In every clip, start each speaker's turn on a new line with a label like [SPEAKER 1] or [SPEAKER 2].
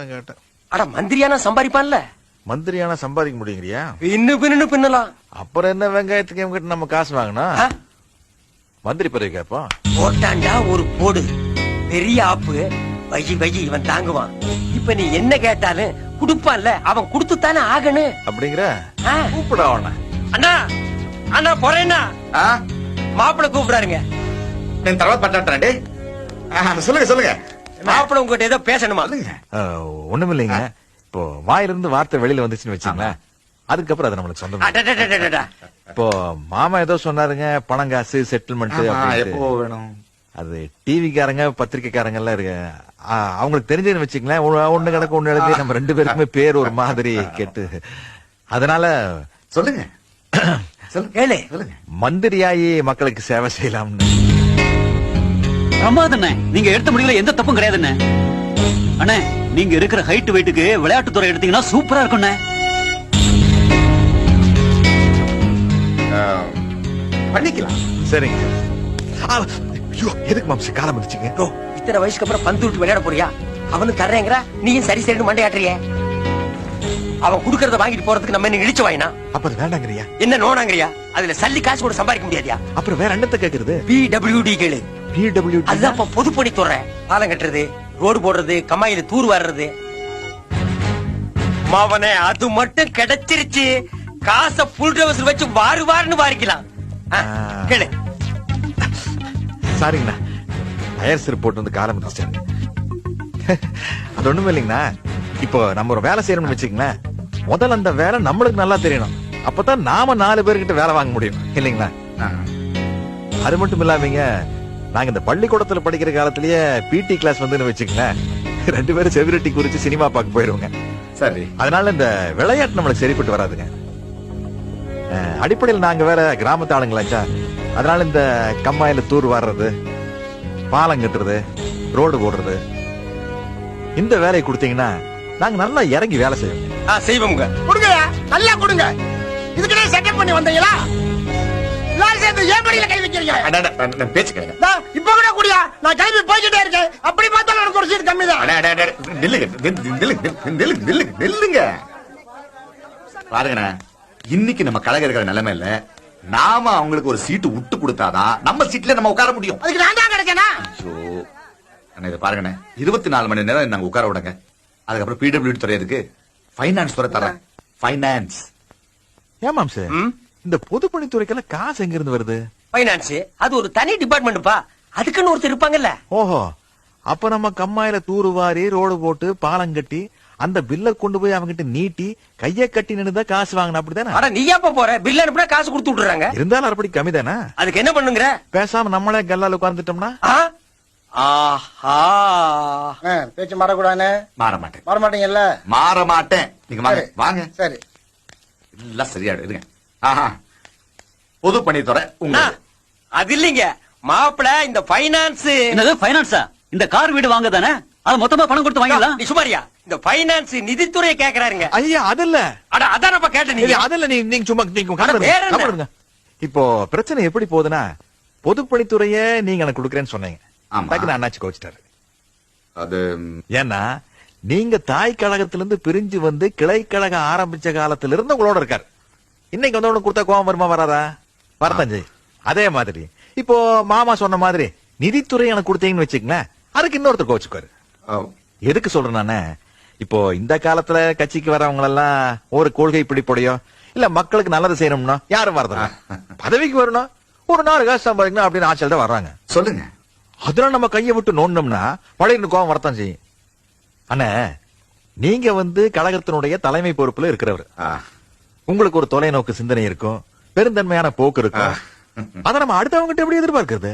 [SPEAKER 1] கேட்டேன்.
[SPEAKER 2] அட மந்திரியானா சம்பாதிப்பான்ல.
[SPEAKER 1] மந்திரியானா சம்பாதிக்க முடியுங்கிறியா?
[SPEAKER 2] பின்னு பின்னலாம்.
[SPEAKER 1] அப்புறம் என்ன வெங்காயத்துக்கு கிட்ட நம்ம காசு வாங்கினா மந்திரி பதவி கேட்போம்.
[SPEAKER 2] போட்டாண்டா ஒரு போடு, பெரிய ஆப்பு. வயி இவன் தாங்குவான். இப்ப நீ என்ன கேட்டாலும் குடுப்பான்ல, அவன் குடுத்துத்தானே ஆகணும்.
[SPEAKER 1] அப்படிங்கிற கூப்பிட அவன.
[SPEAKER 2] அண்ணா அண்ணா போறேன்னா மாப்பிள்ள கூப்பிடாருங்க.
[SPEAKER 3] சொல்லுங்க சொல்லுங்க.
[SPEAKER 2] மாப்பிள்ள உங்ககிட்ட ஏதோ பேசணுமா?
[SPEAKER 1] ஒண்ணுமில்லைங்க. இப்போ வாயிலிருந்து வார்த்தை வெளியில வந்துச்சுன்னு வச்சுங்களேன், அதுக்கப்புறம் அது நம்மளுக்கு சொந்தம். இப்போ மாமா ஏதோ சொன்னாருங்க, பணம் காசு செட்டில்மெண்ட்
[SPEAKER 3] எப்போ வேணும்?
[SPEAKER 1] அது டிவிக்காரங்க பத்திரிக்கைக்காரங்க எல்லாம் இருக்கு, அவங்களுக்கு தெரிஞ்சதுன்னு வச்சுங்களேன். ஒண்ணு கணக்கு ஒண்ணு எழுதி நம்ம ரெண்டு பேருக்குமே பேர் ஒரு மாதிரி கேட்டு, அதனால
[SPEAKER 3] சொல்லுங்க
[SPEAKER 2] கேளு.
[SPEAKER 1] மந்திரியாயி மக்களுக்கு சேவை செய்யலாம்னு.
[SPEAKER 4] பிரமாதண்ணே, நீங்க எடுத்த முடிவுல எந்த தப்பும் கிடையாதுண்ணே. அண்ணே, நீங்க இருக்கிற ஹைட் வெயிட்டுக்கு விளையாட்டுத்துறை எடுத்தீங்கன்னா சூப்பரா இருக்கும்ண்ணே.
[SPEAKER 3] பண்ணிக்கலாம்.
[SPEAKER 1] சரிங்க. எதுக்கு மாம்சி காலம் இருந்துச்சுங்க?
[SPEAKER 2] இத்தனை வயசுக்கு அப்புறம் பந்து விட்டு விளையாட போறியா? அவனு தர்றேங்கிற, நீயும் சரி சரின்னு மண்டையாட்டுறிய. அவன் குடுக்கறத வாங்கிட்டு போறதுக்கு நம்ம என்ன இழிச்சு வாயினா?
[SPEAKER 1] அப்ப அது வேண்டாங்கறியா?
[SPEAKER 2] என்ன நோனாங்கறியா? அதுல சல்லி காசு கூட சம்பாதிக்க முடியாதியா?
[SPEAKER 1] அப்புறம் வேற என்னத்த கேக்குறது?
[SPEAKER 2] PWD கேளு.
[SPEAKER 1] PWD
[SPEAKER 2] அதுதான் பொதுப்பணி துறை. பாலம் கட்டுறது, ரோடு போடுறது, கம்மாயில தூர் வர்றது. மாவனே, அது மட்டும் கிடைச்சிருச்சு. காசை புல் ட்ரெவஸ் வச்சு வாருன்னு வாரிக்கலாம். கேளு.
[SPEAKER 1] சாரிங்கண்ணா, டயர் சிறு போட்டு வந்து காலம் இருந்துச்சாங்க. அது ஒண்ணுமே இல்லைங்கண்ணா. இப்போ நம்ம ஒரு வேலை செய்யணும்னு வச்சுக்கங்களேன், முதல்ல அந்த வேலை நம்மளுக்கு நல்லா தெரியணும். அப்பதான் நாம 4 பேர்கிட்ட வேலை வாங்க முடியும் இல்லைங்களா? அது மட்டும் இல்லாமங்க, நாங்க இந்த பள்ளிக்கூடத்துல படிக்கிற காலத்திலேயே PT கிளாஸ் வந்து வச்சுக்கங்களேன், 2 பேரும் செவிரட்டி குறிச்சு சினிமா பார்க்க போயிருவோங்க.
[SPEAKER 3] சரி.
[SPEAKER 1] அதனால இந்த விளையாட்டு நம்மளுக்கு சரிப்பட்டு வராதுங்க. அடிப்படையில் நாங்க வேற கிராமத்து ஆளுங்களாச்சா, அதனால இந்த கம்மாயில தூர் வாடுறது, பாலம் கட்டுறது, ரோடு போடுறது, இந்த வேலையை கொடுத்தீங்கன்னா நாங்க நல்லா இறங்கி வேலை செய்வோம்.
[SPEAKER 2] செய்வோங்க.
[SPEAKER 5] கொடுங்க, நல்லா கொடுங்க. இதுக்கு செட்டப் பண்ணி வந்தீங்களா? எல்லாரும் சேர்ந்து ஏன் படியில கை வைக்கிறீங்க?
[SPEAKER 3] பேச்சு கேளுங்க.
[SPEAKER 5] இப்ப கூட குடியா, நான் கிளம்பி போய்கிட்டே இருக்கேன். அப்படி பார்த்தாலும் எனக்கு ஒரு சீட் கம்மி தான்.
[SPEAKER 3] நில்லுங்க பாருங்கண்ணா, இன்னைக்கு நம்ம கழக இருக்கிற நிலைமை இல்ல. நாம அவங்களுக்கு ஒரு சீட்டு விட்டு கொடுத்தாதான் நம்ம சீட்ல நம்ம உட்கார முடியும்.
[SPEAKER 5] அதுக்கு நான் தான் கிடைச்சேனா?
[SPEAKER 3] இதை பாருங்கண்ணே, 24 மணி நேரம் நாங்க உட்கார விடுங்க. அதுக்கப்புறம் PWD துறை இருக்கு, பைனான்ஸ் துறை தரேன். பைனான்ஸ்.
[SPEAKER 1] ஏன் மாம்சு, இந்த பொதுப்பணித்துறைக்கெல்லாம் காசு எங்க இருந்து வருது?
[SPEAKER 2] பைனான்ஸ் அது ஒரு தனி டிபார்ட்மெண்ட்ப்பா. அதுக்குன்னு ஒருத்தர் இருப்பாங்கல்ல.
[SPEAKER 1] ஓஹோ, அப்ப நம்ம கம்மாயில தூரு வாரி ரோடு போட்டு பாலம் கட்டி அந்த பில்ல கொண்டு போய் அவங்கிட்ட நீட்டி கைய கட்டி நின்னுதான் காசு வாங்கணும், அப்படிதானே?
[SPEAKER 2] அட நீ எப்ப போற? பில் அனுப்புனா காசு கொடுத்து விட்டுறாங்க.
[SPEAKER 1] இருந்தாலும் அரைப்படி கம்மி தானே.
[SPEAKER 2] அதுக்கு என்ன பண்ணுங்கிற?
[SPEAKER 1] பேசாம நம்மளே கல்லால உட்கார்ந்துட்டோம்னா?
[SPEAKER 5] பேச்சு மாறக்கூடாது.
[SPEAKER 3] மாற மாட்டேன்.
[SPEAKER 5] மாற மாட்டீங்கல்ல?
[SPEAKER 3] மாற மாட்டேன். நீங்க வாங்க வாங்க.
[SPEAKER 5] சரி,
[SPEAKER 3] எல்லாம் சரியாடு. இருங்க. பொது பணித்துறை உங்க.
[SPEAKER 2] அது இல்லீங்க மாப்பிள, இந்த பைனான்ஸ்.
[SPEAKER 4] என்னது பைனான்ஸா? இந்த கார் வீடு வாங்க தானே, அது மொத்தமா பணம் கொடுத்து வாங்கிடலாம்.
[SPEAKER 2] நீ சுமாரியா? இந்த பைனான்ஸ் நிதித்துறையை கேக்குறாருங்க.
[SPEAKER 1] ஐயா அதல்ல.
[SPEAKER 2] அட அதான் நம்ம கேட்டேன். நீங்க
[SPEAKER 1] அதல்ல, நீங்க சும்மா நீங்க இப்போ பிரச்சனை எப்படி போகுதுன்னா, பொதுப்பணித்துறைய நீங்க எனக்கு கொடுக்கறேன்னு சொன்னீங்க. அண்ணாச்சி கோச்சிட்டாரு.
[SPEAKER 3] அது
[SPEAKER 1] ஏன்னா நீங்க தாய் கழகத்திலிருந்து பிரிஞ்சு வந்து கிளை கழகம் ஆரம்பிச்ச காலத்துல இருந்து உங்களோட இருக்காரு. இன்னைக்கு வந்து கொடுத்தா கோவம் வருமா வராதா? வரதான் செய்யும். அதே மாதிரி இப்போ மாமா சொன்ன மாதிரி நிதித்துறை எனக்கு கொடுத்தீங்கன்னு வச்சுக்கங்களேன், அதுக்கு இன்னொருத்தர் கோச்சுக்காரு. எதுக்கு சொல்றேன் நானே, இப்போ இந்த காலத்துல கட்சிக்கு வரவங்க எல்லாம் ஒரு கொள்கை பிடிப்படையோ இல்ல மக்களுக்கு நல்லது செய்யணும்னா யாரும் வரதில்ல. பதவிக்கு வரணும், ஒரு 4 காசு சம்பாதிக்கணும் அப்படின்னு ஆட்சியில் தான் வர்றாங்க.
[SPEAKER 3] சொல்லுங்க.
[SPEAKER 1] அதெல்லாம் நம்ம கையை விட்டு நோண்டோம்னா பழைய கோவம் வரத்தான் செய்யும். அண்ணா, நீங்க வந்து கழகத்தினுடைய தலைமை பொறுப்புல இருக்கிறவர். உங்களுக்கு ஒரு தொலைநோக்கு சிந்தனை இருக்கும், பெருந்தன்மையான போக்கு இருக்கும். அத நம்ம அடுத்தவங்க எப்படி எதிர்பார்க்கிறது?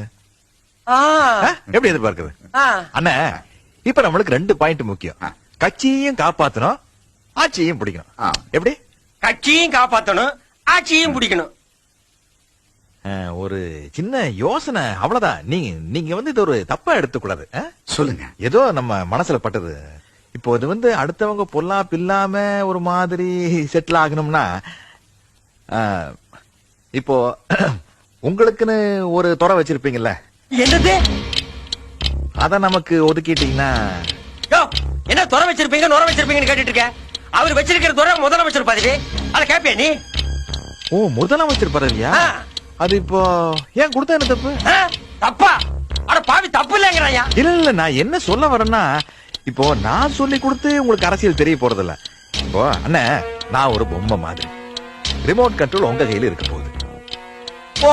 [SPEAKER 1] எப்படி எதிர்பார்க்கிறது? அண்ணா, இப்ப நம்மளுக்கு 2 பாயிண்ட் முக்கியம். கட்சியையும் காப்பாத்தணும், ஆட்சியையும் பிடிக்கணும். எப்படி?
[SPEAKER 2] கட்சியும் காப்பாத்தணும், ஆட்சியும் பிடிக்கணும்.
[SPEAKER 1] ஒரு சின்ன யோசனை, அவ்வளவுதான். நீங்க வந்து இது ஒரு தப்பா எடுத்துக்கூடாது.
[SPEAKER 3] சொல்லுங்க.
[SPEAKER 1] ஏதோ நம்ம மனசுல பட்டது. இப்போ இது வந்து அடுத்தவங்க பொல்லா பில்லாம ஒரு மாதிரி செட்டில் ஆகணும்னா, இப்போ உங்களுக்குன்னு ஒரு துறை வச்சிருப்பீங்கல்ல,
[SPEAKER 2] என்னது?
[SPEAKER 1] அத நமக்கு ஒதுக்கிட்டீங்கன்னா
[SPEAKER 2] என்ன துறை வச்சிருப்பீங்க நுர வச்சிருப்பீங்கன்னு கேட்டுட்டு இருக்க. அவர் வச்சிருக்கிற துறை முதலமைச்சர் பதவி. அத கேப்பியா நீ?
[SPEAKER 1] ஓ முதலமைச்சர் பதவியா?
[SPEAKER 2] ஆ.
[SPEAKER 1] அது இப்போ ஏன் கொடுத்தா என்ன தப்பு?
[SPEAKER 2] ஆ? தப்பா? அட பாவி தப்பு இல்லங்கறாயா?
[SPEAKER 1] இல்ல நான் என்ன சொல்ல வரேன்னா இப்போ நான் சொல்லி கொடுத்து உங்களுக்கு அரசியல் தெரிய போறது இல்ல. இப்போ அண்ணே நான் ஒரு பொம்மை மாதிரி. ரிமோட் கண்ட்ரோல் உங்க கையில இருக்க போகுது.
[SPEAKER 2] ஓ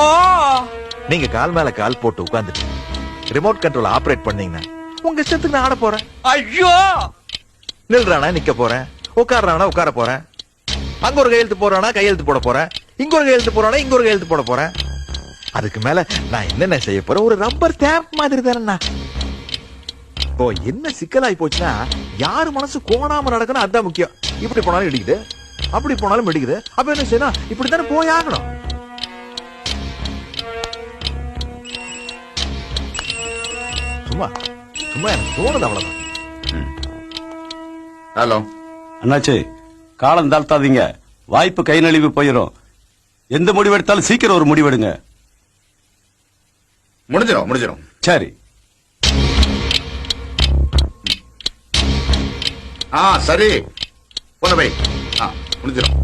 [SPEAKER 1] நீங்க கால் மேல கால் போட்டு உட்கார்ந்துட்டு ரிமோட் கண்ட்ரோல் ஆபரேட் பண்ணீங்கன்னா உங்க இஷ்டத்துக்கு நான் ஆட போறேன்.
[SPEAKER 2] ஐயோ
[SPEAKER 1] நில்றானா நிக்க போறேன், உட்கார்றானா உட்கார போறேன், அங்க ஒரு கையெழுத்து போறானா கையெழுத்து போட போறேன், இங்க ஒரு கையெழுத்து போறானா இங்க ஒரு கையெழுத்து போட போறேன். அதுக்கு மேல நான் என்னென்ன செய்ய போறேன்? ஒரு ரப்பர் ஸ்டாம்ப் மாதிரி தானே. இப்போ என்ன சிக்கலாய் போச்சுன்னா யாரு மனசு கோணாம நடக்கணும் அதுதான் முக்கியம். இப்படி போனாலும் இடிக்குது, அப்படி போனாலும் இடிக்குது. அப்ப என்ன செய்யணும்? இப்படித்தானே போய் ஆகணும். சும்மா சும்மா எனக்கு தோணுது அவ்வளவுதான்.
[SPEAKER 3] ஹலோ
[SPEAKER 6] அண்ணாச்சி, காலம் தாழ்த்தாதீங்க. வாய்ப்பு கை நழுவி போயிடும். எந்த முடிவெடுத்தாலும் சீக்கிரம் ஒரு முடிவெடுங்க.
[SPEAKER 3] முடிஞ்சிடும்.
[SPEAKER 6] சரி.
[SPEAKER 3] சரி போன பை. முடிஞ்சிடும்.